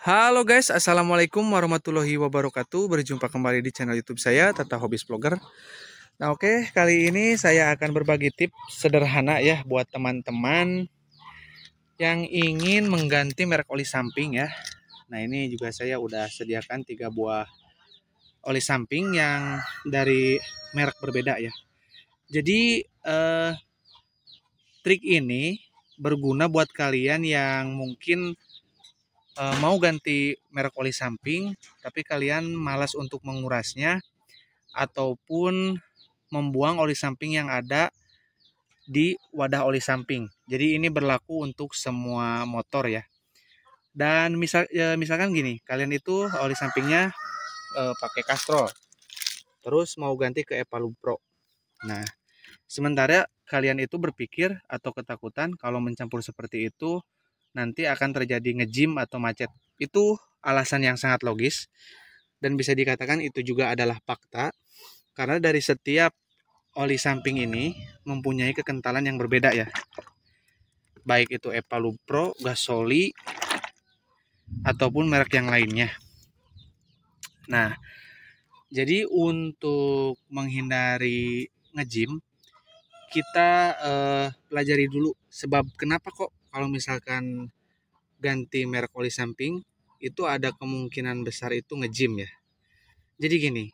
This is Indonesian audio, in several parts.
Halo guys, assalamualaikum warahmatullahi wabarakatuh. Berjumpa kembali di channel YouTube saya, Tata Hobbies Vlogger. Nah, oke, kali ini saya akan berbagi tips sederhana ya buat teman-teman yang ingin mengganti merek oli samping ya. Nah, ini juga saya udah sediakan 3 buah oli samping yang dari merek berbeda ya. Jadi trik ini berguna buat kalian yang mungkin mau ganti merek oli samping, tapi kalian malas untuk mengurasnya ataupun membuang oli samping yang ada di wadah oli samping. Jadi ini berlaku untuk semua motor ya. Dan misalkan gini, kalian itu oli sampingnya pakai Castrol, terus mau ganti ke Epalu Pro. Nah, sementara kalian itu berpikir atau ketakutan kalau mencampur seperti itu nanti akan terjadi ngejim atau macet. Itu alasan yang sangat logis dan bisa dikatakan itu juga adalah fakta karena dari setiap oli samping ini mempunyai kekentalan yang berbeda ya. Baik itu Epalu Pro, Gasoli ataupun merek yang lainnya. Nah, jadi untuk menghindari ngejim kita pelajari dulu sebab kenapa kok kalau misalkan ganti merek oli samping itu ada kemungkinan besar itu ngejim ya. Jadi gini,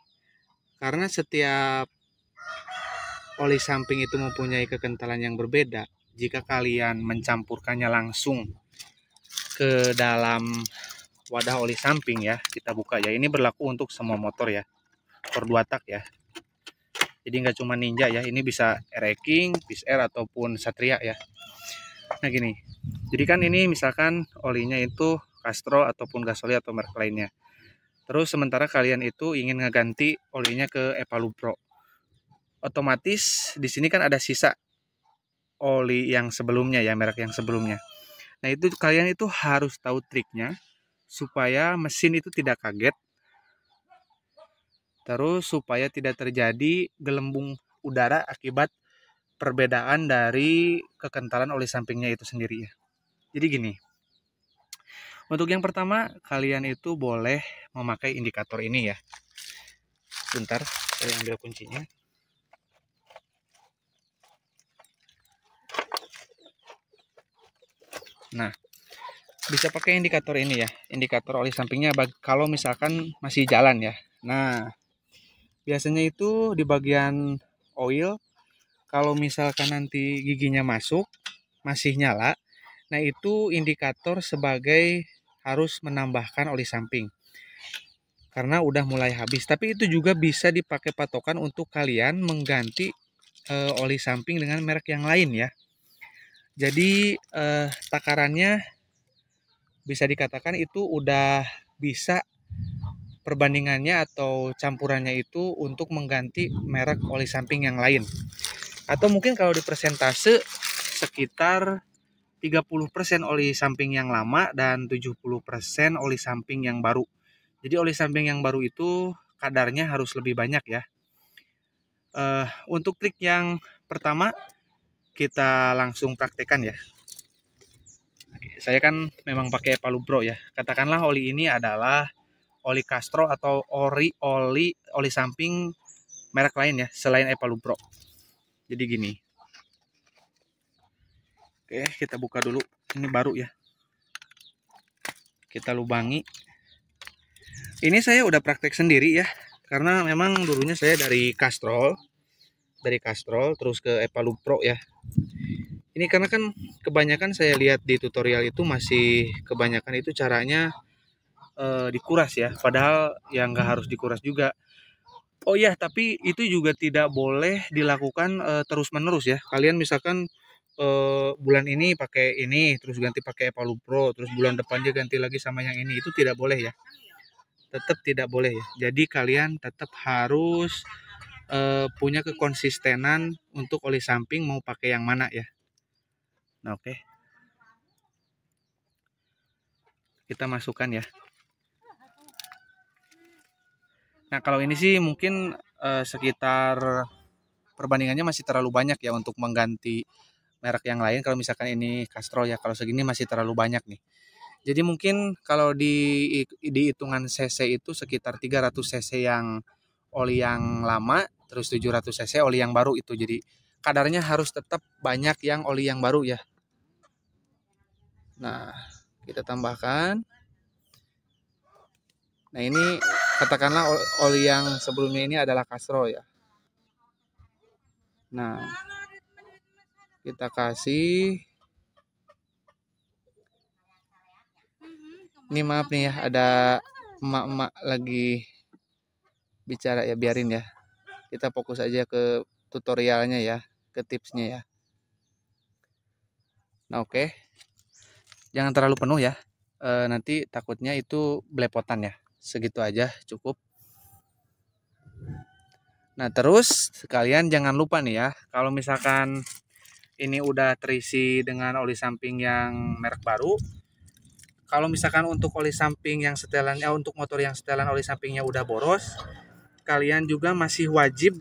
karena setiap oli samping itu mempunyai kekentalan yang berbeda. Jika kalian mencampurkannya langsung ke dalam wadah oli samping ya, kita buka ya. Ini berlaku untuk semua motor ya, motor 2 tak ya. Jadi nggak cuma Ninja ya, ini bisa King, Peace Air ataupun Satria ya. Nah gini, jadi kan ini misalkan olinya itu Castrol ataupun Gasoli atau merek lainnya. Terus sementara kalian itu ingin ngeganti olinya ke Epalu Pro. Otomatis di sini kan ada sisa oli yang sebelumnya ya, merek yang sebelumnya. Nah, itu kalian itu harus tahu triknya supaya mesin itu tidak kaget. Terus supaya tidak terjadi gelembung udara akibat perbedaan dari kekentalan oli sampingnya itu sendiri ya. Jadi gini. Untuk yang pertama, kalian itu boleh memakai indikator ini ya. Bentar, saya ambil kuncinya. Nah, bisa pakai indikator ini ya, indikator oli sampingnya kalau misalkan masih jalan ya. Nah, biasanya itu di bagian oil, kalau misalkan nanti giginya masuk, masih nyala, nah itu indikator sebagai harus menambahkan oli samping. Karena udah mulai habis, tapi itu juga bisa dipakai patokan untuk kalian mengganti oli samping dengan merek yang lain ya. Jadi takarannya bisa dikatakan itu udah bisa perbandingannya atau campurannya itu untuk mengganti merek oli samping yang lain. Atau mungkin kalau di persentase sekitar 30% oli samping yang lama dan 70% oli samping yang baru. Jadi oli samping yang baru itu kadarnya harus lebih banyak ya. Untuk trik yang pertama kita langsung praktekkan ya. Saya kan memang pakai Epalu Pro ya. Katakanlah oli ini adalah oli Castrol atau oli samping merek lain ya selain Epalu Pro. Jadi gini. Oke, kita buka dulu. Ini baru ya. Kita lubangi. Ini saya udah praktek sendiri ya. Karena memang dulunya saya dari Castrol terus ke Epalu Pro ya. Ini karena kan kebanyakan saya lihat di tutorial itu masih kebanyakan itu caranya dikuras ya. Padahal yang nggak harus dikuras juga. Oh ya, tapi itu juga tidak boleh dilakukan terus-menerus ya. Kalian misalkan bulan ini pakai ini, terus ganti pakai Epalu Pro, terus bulan depannya ganti lagi sama yang ini, itu tidak boleh ya. Tetap tidak boleh ya. Jadi kalian tetap harus punya kekonsistenan untuk oli samping mau pakai yang mana ya. Nah, oke. Kita masukkan ya. Nah, kalau ini sih mungkin sekitar perbandingannya masih terlalu banyak ya untuk mengganti merek yang lain. Kalau misalkan ini Castrol ya, kalau segini masih terlalu banyak nih. Jadi mungkin kalau di hitungan cc itu sekitar 300 cc yang oli yang lama, terus 700 cc oli yang baru itu. Jadi kadarnya harus tetap banyak yang oli yang baru ya. Nah, kita tambahkan. Nah, ini katakanlah oli yang sebelumnya ini adalah Castrol ya. Nah, kita kasih. Ini maaf nih ya, ada emak-emak lagi bicara ya, biarin ya. Kita fokus aja ke tutorialnya ya, ke tipsnya ya. Nah, oke. Jangan terlalu penuh ya. Nanti takutnya itu belepotan ya. Segitu aja cukup. Nah, terus kalian jangan lupa nih ya, kalau misalkan ini udah terisi dengan oli samping yang merek baru, kalau misalkan untuk oli samping yang setelannya, untuk motor yang setelan oli sampingnya udah boros, kalian juga masih wajib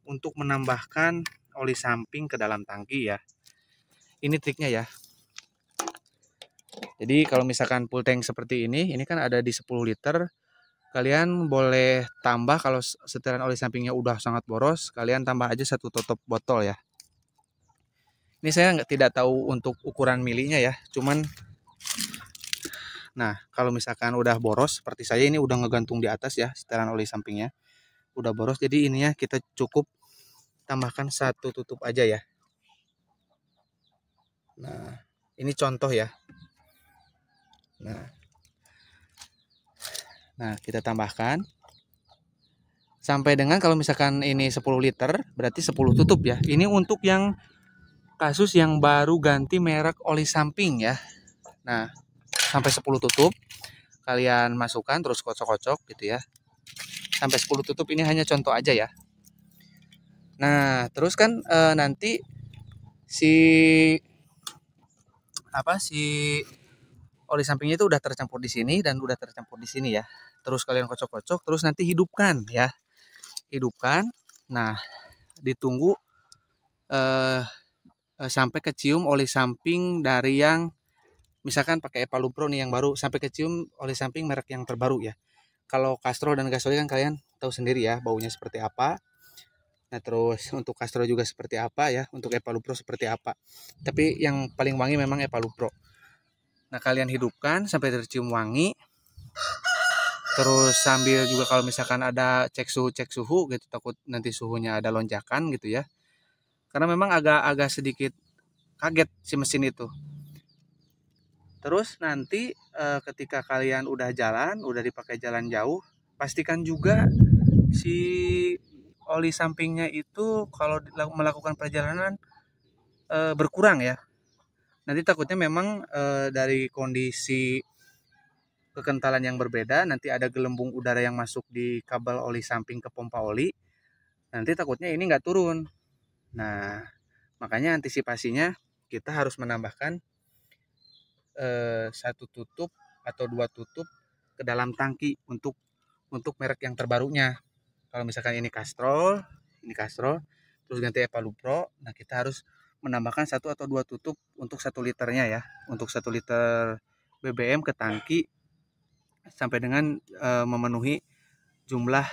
untuk menambahkan oli samping ke dalam tangki ya. Ini triknya ya. Jadi kalau misalkan full tank seperti ini kan ada di 10 liter. Kalian boleh tambah kalau setelan oli sampingnya udah sangat boros, kalian tambah aja 1 tutup botol ya. Ini saya tidak tahu untuk ukuran milinya ya, cuman nah kalau misalkan udah boros seperti saya ini udah ngegantung di atas ya setelan oli sampingnya. Udah boros, jadi ininya kita cukup tambahkan 1 tutup aja ya. Nah, ini contoh ya. Nah, kita tambahkan sampai dengan kalau misalkan ini 10 liter berarti 10 tutup ya. Ini untuk yang kasus yang baru ganti merek oli samping ya. Nah, sampai 10 tutup kalian masukkan terus kocok-kocok gitu ya. Sampai 10 tutup, ini hanya contoh aja ya. Nah, terus kan nanti si oli sampingnya itu udah tercampur di sini dan udah tercampur di sini ya. Terus kalian kocok-kocok, terus nanti hidupkan ya. Hidupkan. Nah, ditunggu sampai kecium oli samping dari yang misalkan pakai Epalu Pro nih yang baru, sampai kecium oli samping merek yang terbaru ya. Kalau Castrol dan Gasoli kan kalian tahu sendiri ya baunya seperti apa. Nah, terus untuk Castrol juga seperti apa ya, untuk Epalu Pro seperti apa. Tapi yang paling wangi memang Epalu Pro. Nah, kalian hidupkan sampai tercium wangi. Terus sambil juga kalau misalkan ada cek suhu gitu, takut nanti suhunya ada lonjakan gitu ya. Karena memang agak sedikit kaget si mesin itu. Terus nanti ketika kalian udah jalan, udah dipakai jalan jauh, pastikan juga si oli sampingnya itu kalau melakukan perjalanan berkurang ya. Nanti takutnya memang dari kondisi kekentalan yang berbeda, nanti ada gelembung udara yang masuk di kabel oli samping ke pompa oli, nanti takutnya ini nggak turun. Nah, makanya antisipasinya kita harus menambahkan 1 tutup atau 2 tutup ke dalam tangki untuk merek yang terbarunya. Kalau misalkan ini Castrol, terus ganti Epalu Pro, nah kita harus menambahkan 1 atau 2 tutup untuk 1 liternya ya, untuk 1 liter BBM ke tangki sampai dengan memenuhi jumlah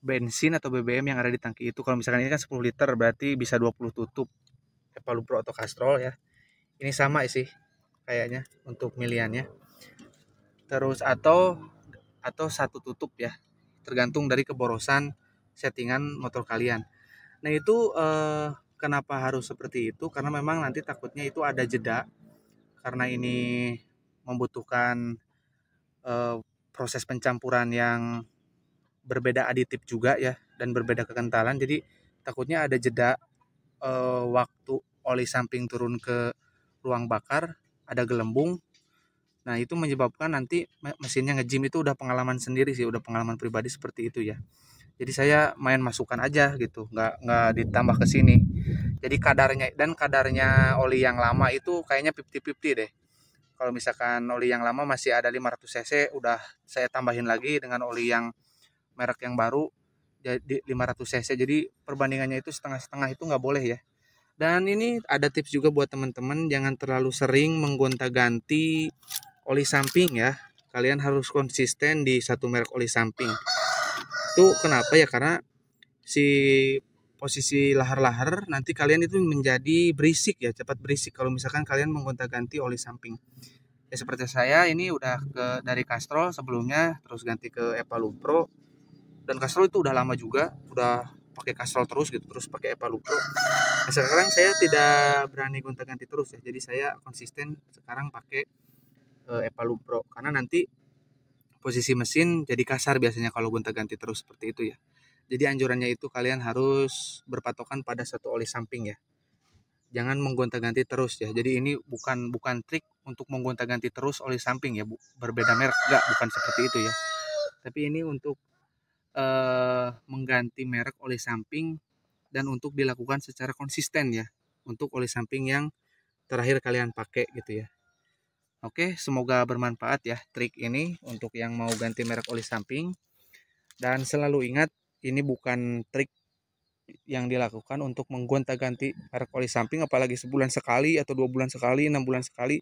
bensin atau BBM yang ada di tangki itu. Kalau misalkan ini kan 10 liter berarti bisa 20 tutup Epalu Pro atau Castrol ya. Ini sama sih kayaknya untuk miliannya. Terus atau 1 tutup ya, tergantung dari keborosan settingan motor kalian. Nah, itu kenapa harus seperti itu, karena memang nanti takutnya itu ada jeda karena ini membutuhkan proses pencampuran yang berbeda aditif juga ya dan berbeda kekentalan, jadi takutnya ada jeda waktu oli samping turun ke ruang bakar, ada gelembung. Nah, itu menyebabkan nanti mesinnya nge-jam. Itu udah pengalaman sendiri sih, udah pengalaman pribadi seperti itu ya. Jadi saya main masukkan aja gitu, nggak ditambah ke sini. Jadi kadarnya oli yang lama itu kayaknya 50-50 deh. Kalau misalkan oli yang lama masih ada 500 cc, udah saya tambahin lagi dengan oli yang merek yang baru jadi 500 cc. Jadi perbandingannya itu setengah-setengah, itu nggak boleh ya. Dan ini ada tips juga buat teman-teman, jangan terlalu sering menggonta-ganti oli samping ya, kalian harus konsisten di satu merek oli samping. Itu kenapa ya? Karena si posisi lahar-lahar nanti kalian itu menjadi berisik ya, cepat berisik kalau misalkan kalian menggonta-ganti oli samping. Ya seperti saya ini udah dari Castrol sebelumnya, terus ganti ke Epalu Pro, dan Castrol itu udah lama juga, udah pakai Castrol terus gitu, terus pakai Epalu Pro. Nah, sekarang saya tidak berani gonta-ganti terus ya, jadi saya konsisten sekarang pakai Epalu Pro, karena nanti posisi mesin jadi kasar biasanya kalau gonta-ganti terus seperti itu ya. Jadi anjurannya itu kalian harus berpatokan pada satu oli samping ya. Jangan menggonta-ganti terus ya. Jadi ini bukan trik untuk menggonta-ganti terus oli samping ya, berbeda merek enggak, bukan seperti itu ya. Tapi ini untuk mengganti merek oli samping dan untuk dilakukan secara konsisten ya. Untuk oli samping yang terakhir kalian pakai gitu ya. Oke, semoga bermanfaat ya trik ini untuk yang mau ganti merek oli samping. Dan selalu ingat, ini bukan trik yang dilakukan untuk menggonta-ganti merek oli samping, apalagi sebulan sekali atau 2 bulan sekali, 6 bulan sekali.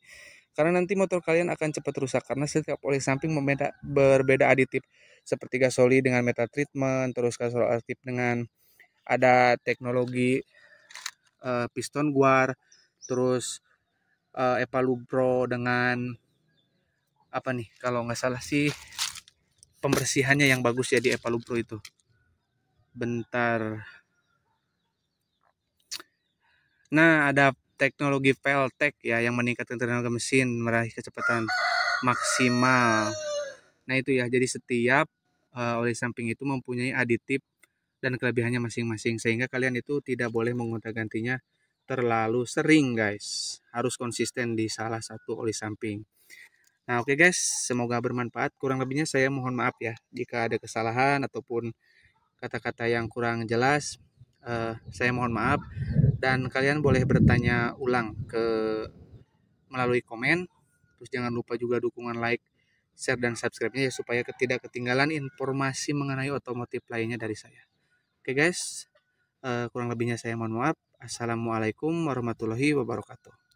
Karena nanti motor kalian akan cepat rusak karena setiap oli samping berbeda aditif. Seperti gasoli dengan metal treatment, terus gasol aktif dengan ada teknologi piston guar, terus Epalu Pro dengan apa nih, kalau nggak salah sih pembersihannya yang bagus ya di Epalu Pro itu. Bentar. Nah, ada teknologi Veltec ya yang meningkatkan tenaga mesin, meraih kecepatan maksimal. Nah, itu ya. Jadi setiap oli samping itu mempunyai aditif dan kelebihannya masing-masing, sehingga kalian itu tidak boleh menggonta-gantinya terlalu sering, guys. Harus konsisten di salah satu oli samping. Nah, oke guys, semoga bermanfaat. Kurang lebihnya saya mohon maaf ya jika ada kesalahan ataupun kata-kata yang kurang jelas. Saya mohon maaf, dan kalian boleh bertanya ulang melalui komen. Terus jangan lupa juga dukungan like, share, dan subscribe-nya ya, supaya tidak ketinggalan informasi mengenai otomotif lainnya dari saya. Oke guys, kurang lebihnya saya mohon maaf. Assalamualaikum warahmatullahi wabarakatuh.